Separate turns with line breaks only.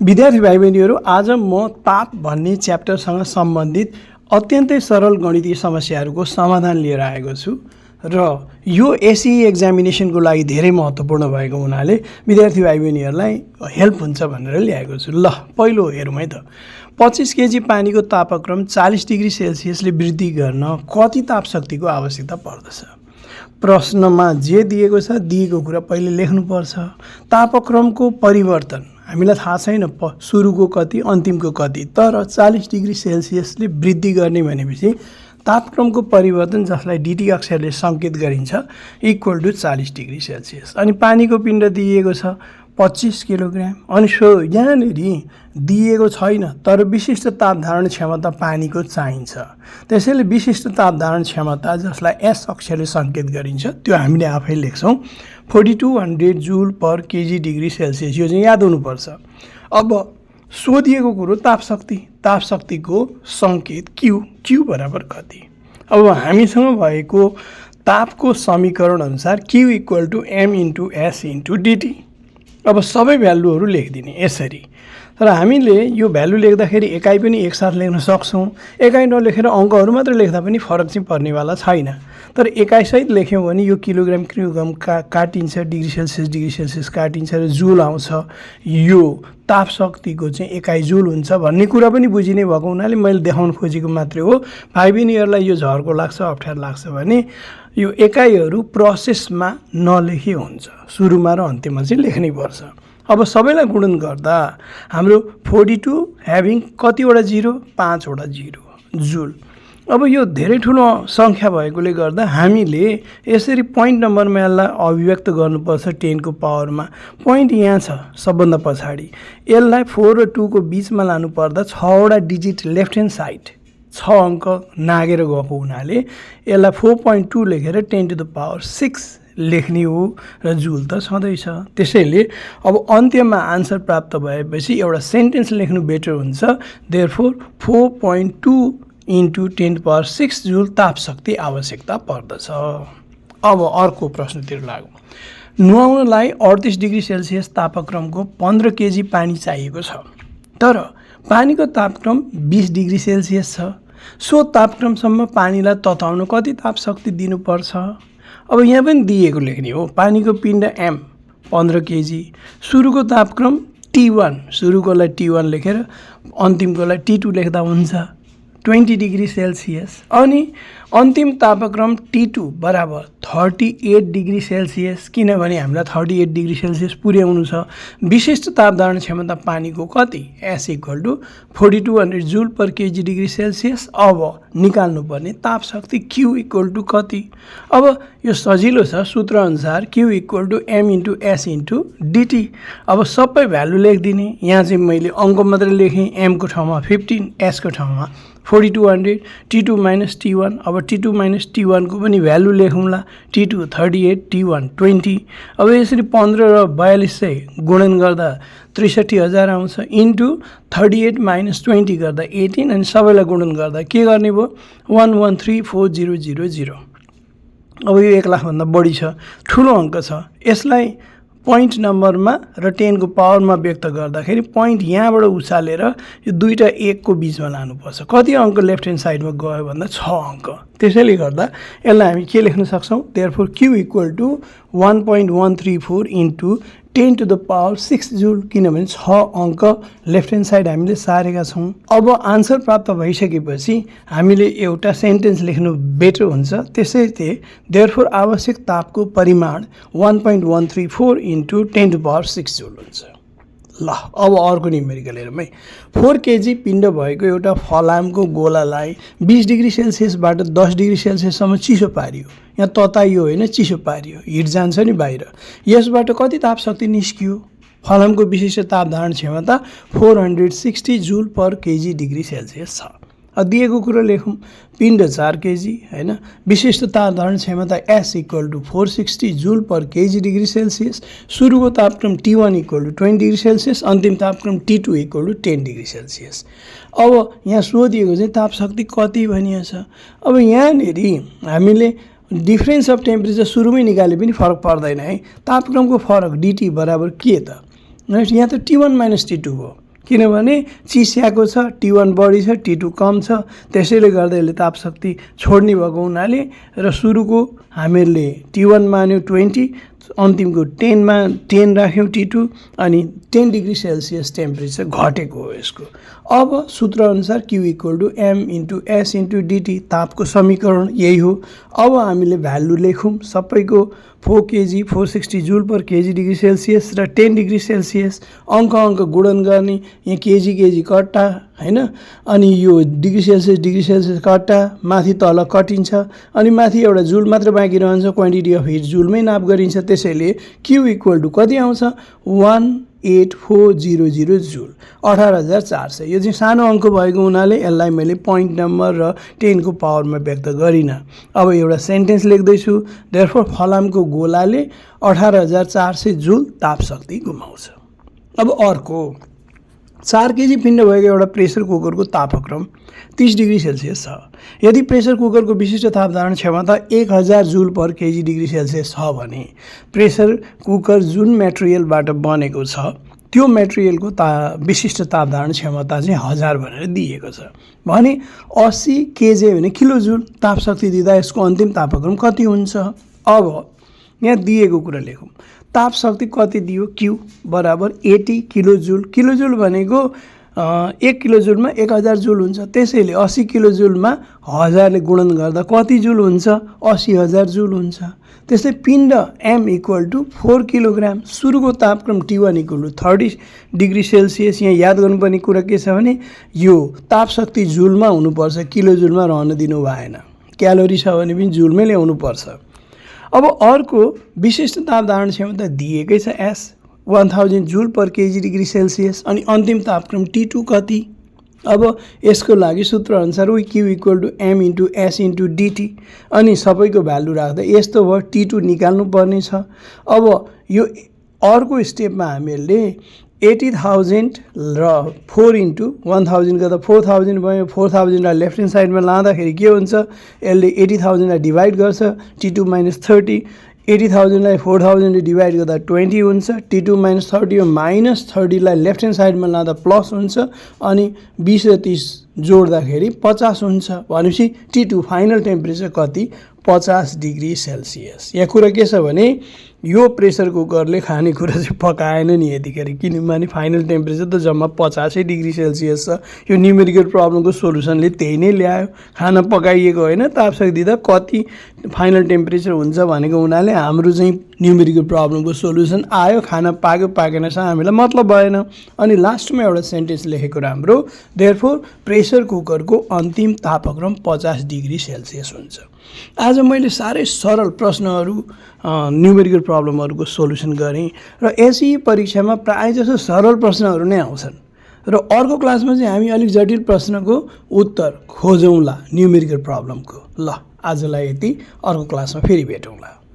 विद्यार्थी भाइ बहिनीहरू, आज म ताप भन्ने च्याप्टरसँग सम्बन्धित अत्यन्तै सरल गणितीय समस्याहरूको समाधान लिएर आएको छु र यो एसई एक्जामिनेसनको लागि धेरै महत्त्वपूर्ण भएको हुनाले विद्यार्थी भाइ बहिनीहरूलाई हेल्प हुन्छ भनेर ल्याएको छु। ल पहिलो हेरौँ है त। 25 केजी पानीको तापक्रम 40 डिग्री सेल्सियसले वृद्धि गर्न कति ताप शक्तिको आवश्यकता पर्दछ? प्रश्नमा जे दिएको छ दिएको कुरा पहिले लेख्नुपर्छ। तापक्रमको परिवर्तन हामीलाई थाहा छैन सुरुको कति अन्तिमको कति, तर 40 डिग्री सेल्सियसले वृद्धि गर्ने भनेपछि तापक्रमको परिवर्तन जसलाई डिटी अक्षरले सङ्केत गरिन्छ इक्वल टु 40 डिग्री सेल्सियस। अनि पानीको पिण्ड दिएको छ 25 किलोग्राम। अनि यहाँनिर दिएको छैन तर विशिष्ट ताप धारण क्षमता पानीको चाहिन्छ। त्यसैले विशिष्ट ताप धारण क्षमता जसलाई एस अक्षरले सङ्केत गरिन्छ त्यो हामीले आफै लेख्छौँ 4200 joule per KG degree Celsius. यो चाहिँ याद हुनुपर्छ। अब सोधिएको कुरो ताप शक्तिको सङ्केत क्यू बराबर कति? अब हामीसँग भएको तापको समीकरण अनुसार Q equal to M into S into DT. अब सबै भ्यालुहरू लेखिदिने यसरी। तर हामीले यो भ्यालु लेख्दाखेरि एकाइ पनि एकसाथ लेख्न सक्छौँ। एकाइ नलेखेर अङ्कहरू मात्र लेख्दा पनि फरक चाहिँ पर्नेवाला छैन। तर एकाइसहित लेख्यौँ भने यो किलोग्राम काटिन्छ, डिग्री सेल्सियस काटिन्छ र जुल आउँछ। यो ताप शक्तिको चाहिँ एकाइ जुल हुन्छ भन्ने कुरा पनि बुझिने भएको हुनाले मैले देखाउन खोजेको मात्रै हो। भाइ बहिनीहरूलाई यो झर्को लाग्छ, अप्ठ्यारो लाग्छ भने यो एकाइहरू प्रोसेसमा नलेखे हुन्छ, सुरुमा र अन्त्यमा चाहिँ लेख्नै पर्छ। अब सबैलाई गुणन गर्दा हाम्रो 42 ह्याभिङ कतिवटा जिरो? 5 वटा जिरो जुल। अब यो धेरै ठुलो सङ्ख्या भएकोले गर्दा हामीले यसरी पोइन्ट नम्बरमा यसलाई अभिव्यक्त गर्नुपर्छ 10 को पावरमा। पोइन्ट यहाँ छ सबभन्दा पछाडि। यसलाई 4 र 2 को बिचमा लानुपर्दा 6 वटा डिजिट लेफ्ट ह्यान्ड साइड 6 अङ्क नागेर गएको हुनाले यसलाई 4.2 लेखेर 10 to the power 6 लेख्ने हो र जुल त छँदैछ। त्यसैले अब अन्त्यमा आन्सर प्राप्त भएपछि एउटा सेन्टेन्स लेख्नु बेटर हुन्छ। Therefore 4.2 into 10 to the power 6 जुल ताप शक्ति आवश्यकता पर्दछ। अब अर्को प्रश्नतिर लागौँ। नुहाउनलाई 38 डिग्री सेल्सियस तापक्रमको 15 केजी पानी चाहिएको छ, तर पानीको तापक्रम 20 डिग्री सेल्सियस छ। सो तापक्रमसम्म पानीलाई तताउन कति ताप शक्ति दिनुपर्छ? अब यहाँ पनि दिएको लेख्ने हो। पानीको पिण्ड एम 15 केजी, सुरुको तापक्रम T1, सुरुकोलाई T1 लेखेर अन्तिमकोलाई T2 लेख्दा हुन्छ 20 डिग्री सेल्सियस। अनि अन्तिम तापक्रम T2 बराबर 38 डिग्री सेल्सियस, किनभने हामीलाई 38 डिग्री सेल्सियस पुर्याउनु छ। विशिष्ट ताप धारण क्षमता पानीको कति? S equal to 4200 joule per KG degree Celsius. अब निकाल्नुपर्ने ताप शक्ति क्यू इक्वल टु कति? अब यो सजिलो छ, सूत्र अनुसार Q equal to M into S into DT. अब सबै भ्यालु लेखिदिने। यहाँ चाहिँ मैले अङ्क मात्रै लेखेँ। एमको ठाउँमा 15, एसको ठाउँमा 4200, T2 माइनस T1। अब T2 माइनस T1 को पनि भ्यालु लेखौँला। T2 38, T1 20। अब यसरी 15 र 4200 गुणन गर्दा 63000 आउँछ इन्टु 38 माइनस 20 गर्दा 18 अनि सबैलाई गुणन गर्दा के गर्ने भयो? 1134,000। अब यो 1 लाखभन्दा बढी छ, ठुलो अङ्क छ। यसलाई पोइन्ट नम्बरमा र 10 को पावरमा व्यक्त गर्दाखेरि पोइन्ट यहाँबाट उचालेर यो दुईटा 1 को बिचमा लानुपर्छ। कति अङ्क लेफ्ट ह्यान्ड साइडमा गयो भन्दा 6 अङ्क। त्यसैले गर्दा यसलाई हामी के लेख्न सक्छौँ? Therefore Q equal to 1.134 into 10 to the power 6 joule, किनभने 6 अङ्क लेफ्ट ह्यान्ड साइड हामीले सारेका छौँ। अब आन्सर प्राप्त भइसकेपछि हामीले एउटा सेन्टेन्स लेख्नु बेटर हुन्छ। त्यसैले देयरफोर आवश्यक तापको परिमाण 1.134 इन्टु 10 to the power 6 जुल हुन्छ। ल अब अर्को न्युमेरिकल हेरौँ है। 4 केजी पिण्ड भएको एउटा फलामको गोलालाई 20 डिग्री सेल्सियसबाट 10 डिग्री सेल्सियससम्म चिसो पारियो। यहाँ तताइयो होइन, चिसो पारियो। हिट जान्छ नि बाहिर। यसबाट कति ताप शक्ति निस्कियो? फलामको विशिष्ट ताप धारण क्षमता 460 joule per KG degree Celsius छ। दिएको कुरो लेखौँ। पिण्ड 4 केजी होइन, विशिष्ट ताप धारण क्षमता S equal to 460 joule per KG degree Celsius. सुरुको तापक्रम T1 equal to 20 degree Celsius, अन्तिम तापक्रम T2 equal to 10 degree Celsius. अब यहाँ सोधिएको चाहिँ ताप शक्ति कति भनिएको छ। अब यहाँनिर हामीले डिफ्रेन्स अफ टेम्परेचर सुरुमै निकाले पनि फरक पर्दैन है। तापक्रमको फरक डिटी बराबर के त? यहाँ त T1 माइनस T2 हो। किनभने चिस्याएको छ, T1 बढी छ, T2 कम छ, त्यसैले गर्दा यसले ताप शक्ति छोड्ने भएको हुनाले र सुरुको हामीहरूले T1 मान्यौँ 20, अन्तिमको 10 राख्यौँ T2 अनि 10 डिग्री सेल्सियस टेम्परेचर घटेको हो यसको। अब सूत्रअनुसार Q = M × S × dt तापको समीकरण यही हो। अब हामीले भ्यालु लेखौँ सबैको 4 kg 460 joule per KG degree Celsius र 10 डिग्री सेल्सियस अङ्क गुणन गर्ने, यहाँ केजी कट्टा हैन, अनि यो डिग्री सेल्सियस कट्टा माथि तल कटिन्छ अनि माथि एउटा जुल मात्र बाँकी रहन्छ, क्वान्टिटी अफ हिट जुलमै नाप गरिन्छ। त्यसैले Q = कति आउँछ 18400 जुल 18400। यो चाहिँ सानो अङ्क भएको हुनाले यसलाई मैले पोइन्ट नम्बर र 10 को पावरमा व्यक्त गरिनँ। अब एउटा सेन्टेन्स लेख्दैछु, देयरफोर फलामको गोलाले 18400 जुल ताप शक्ति गुमाउँछ। अब अर्को 4 केजी पिण्ड भएको एउटा प्रेसर कुकरको तापक्रम 30 डिग्री सेल्सियस छ। यदि प्रेसर कुकरको विशिष्ट ताप धारण क्षमता 1000 जुल पर केजी डिग्री सेल्सियस छ भने प्रेसर कुकर जुन मेटेरियलबाट बनेको छ त्यो मेटेरियलको विशिष्ट ताप धारण क्षमता चाहिँ 1000 भनेर दिएको छ भने 80 केजे भने किलो जुल ताप शक्ति दिँदा यसको अन्तिम तापक्रम कति हुन्छ। अब यहाँ दिएको कुरा लेखौँ, ताप शक्ति कति दियो, Q = 80 किलो जुल। किलो जुल भनेको 1 किलो जुलमा 1000 जुल हुन्छ, त्यसैले 80 किलो जुलमा 1000 ले गुणन गर्दा कति जुल हुन्छ 80000 जुल हुन्छ। त्यस्तै पिण्ड M = 4 किलोग्राम। सुरुको तापक्रम T1 = 30 डिग्री सेल्सियस। यहाँ याद गर्नुपर्ने कुरा के छ भने यो ताप शक्ति जुलमा हुनुपर्छ, किलो जुलमा रहन दिनु भएन। क्यालोरी छ भने पनि जुलमै ल्याउनु पर्छ। अब अर्को विशिष्ट ताप धारण क्षमता दिएकै छ S 1000 जुल पर केजी डिग्री सेल्सियस अनि अन्तिम तापक्रम T2 कति। अब यसको लागि सूत्रअनुसार Q = M × S × dt अनि सबैको भ्यालु राख्दा यस्तो भयो, T2 निकाल्नु पर्ने छ। अब यो अर्को स्टेपमा हामीले 80,000 र 4 × 1000 गर्दा 4000 भयो। 4000 लाई लेफ्ट ह्यान्ड साइडमा लाँदाखेरि के हुन्छ, यसले 80,000 लाई डिभाइड गर्छ, T2 - 30। 80,000 लाई 4000 ले डिभाइड गर्दा 20 हुन्छ, T2 - 30 -30 लाई लेफ्ट ह्यान्ड साइडमा लाँदा प्लस हुन्छ अनि 20 र 30 जोड्दाखेरि 50 हुन्छ। भनेपछि T2 फाइनल टेम्परेचर कति 50 डिग्री सेल्सियस। यहाँ कुरा के छ भने यो प्रेसर कुकरले खानेकुरा चाहिँ पकाएन नि यतिखेर, किनभने फाइनल टेम्परेचर त जम्मा 50 डिग्री सेल्सियस छ। यो न्युमेरिकल प्रब्लमको सोलुसनले त्यही नै ल्यायो, खाना पकाइएको होइन, तापशक्ति दिँदा कति फाइनल टेम्परेचर हुन्छ भनेको हुनाले हाम्रो चाहिँ न्युमेरिकल प्रब्लमको सोलुसन आयो। खाना पाक्यो पाकेन सँग हामीलाई मतलब भएन। अनि लास्टमा एउटा सेन्टेन्स लेखेको राम्रो, देयरफोर प्रेसर कुकरको अन्तिम तापक्रम 50 डिग्री सेल्सियस हुन्छ। आज मैले साह्रै सरल प्रश्नहरू न्युमेरिकल प्रब्लमहरूको सोलुसन गरेँ र एसई परीक्षामा प्रायःजसो सरल प्रश्नहरू नै आउँछन् र अर्को क्लासमा चाहिँ हामी अलिक जटिल प्रश्नको उत्तर खोजौँला न्युमेरिकल प्रब्लमको। ल आजलाई यति, अर्को क्लासमा फेरि भेटौँला।